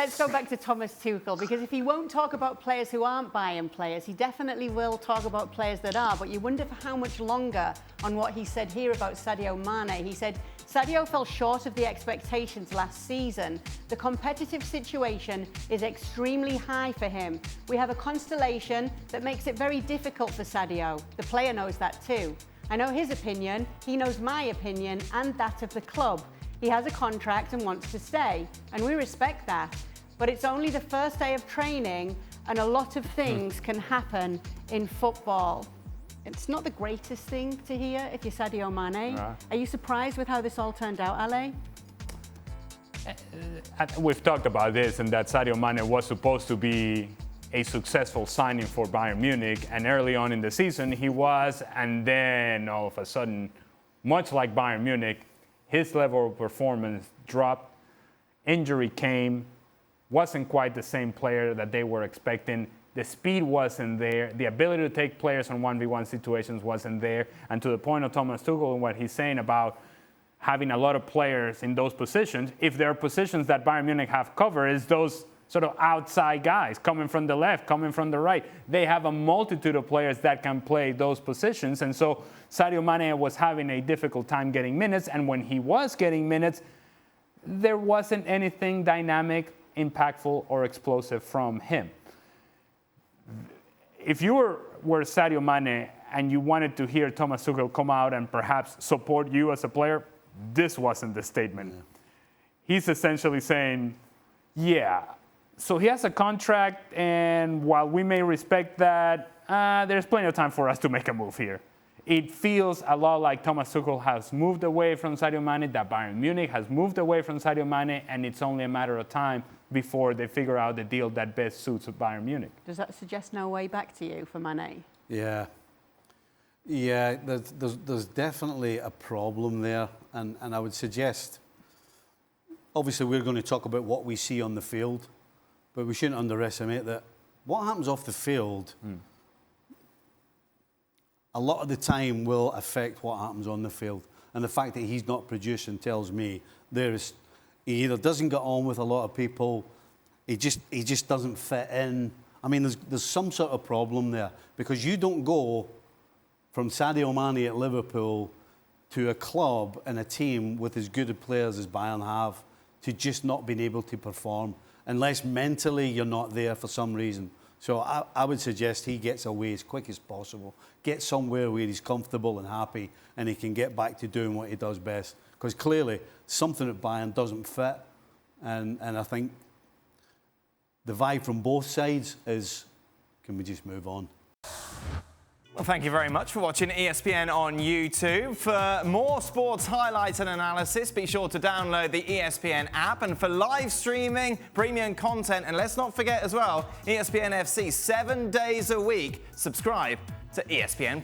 let's go back to Thomas Tuchel, because if he won't talk about players who aren't Bayern players, he definitely will talk about players that are. But you wonder for how much longer on what he said here about Sadio Mane. He said, Sadio fell short of the expectations last season. The competitive situation is extremely high for him. We have a constellation that makes it very difficult for Sadio. The player knows that too. I know his opinion, he knows my opinion, and that of the club. He has a contract and wants to stay, and we respect that. But it's only the first day of training, and a lot of things can happen in football. It's not the greatest thing to hear if you're Sadio Mane. Are you surprised with how this all turned out, Ale? We've talked about this, and that Sadio Mane was supposed to be a successful signing for Bayern Munich, and early on in the season he was, and then all of a sudden, much like Bayern Munich, his level of performance dropped, injury came, wasn't quite the same player that they were expecting. The speed wasn't there. The ability to take players on 1v1 situations wasn't there. And to the point of Thomas Tuchel and what he's saying about having a lot of players in those positions, if there are positions that Bayern Munich have covered, is those sort of outside guys coming from the left, coming from the right. They have a multitude of players that can play those positions. And so Sadio Mane was having a difficult time getting minutes. And when he was getting minutes, there wasn't anything dynamic, impactful, or explosive from him. If you were Sadio Mane and you wanted to hear Thomas Tuchel come out and perhaps support you as a player, this wasn't the statement. Yeah. He's essentially saying, yeah, so he has a contract, and while we may respect that, there's plenty of time for us to make a move here. It feels a lot like Thomas Tuchel has moved away from Sadio Mane, that Bayern Munich has moved away from Sadio Mane, and it's only a matter of time before they figure out the deal that best suits Bayern Munich. Does that suggest no way back to you for Mane? Yeah. Yeah, there's definitely a problem there, and I would suggest, obviously we're going to talk about what we see on the field, but we shouldn't underestimate that what happens off the field a lot of the time will affect what happens on the field. And the fact that he's not producing tells me he either doesn't get on with a lot of people, he just doesn't fit in. I mean, there's some sort of problem there, because you don't go from Sadio Mane at Liverpool to a club and a team with as good a players as Bayern have to just not being able to perform, unless mentally you're not there for some reason. So I would suggest he gets away as quick as possible, get somewhere where he's comfortable and happy, and he can get back to doing what he does best. Because clearly something at Bayern doesn't fit, and I think the vibe from both sides is, can we just move on? Well, thank you very much for watching ESPN on YouTube. For more sports highlights and analysis, be sure to download the ESPN app. And for live streaming, premium content, and let's not forget as well, ESPN FC 7 days a week. Subscribe to ESPN+.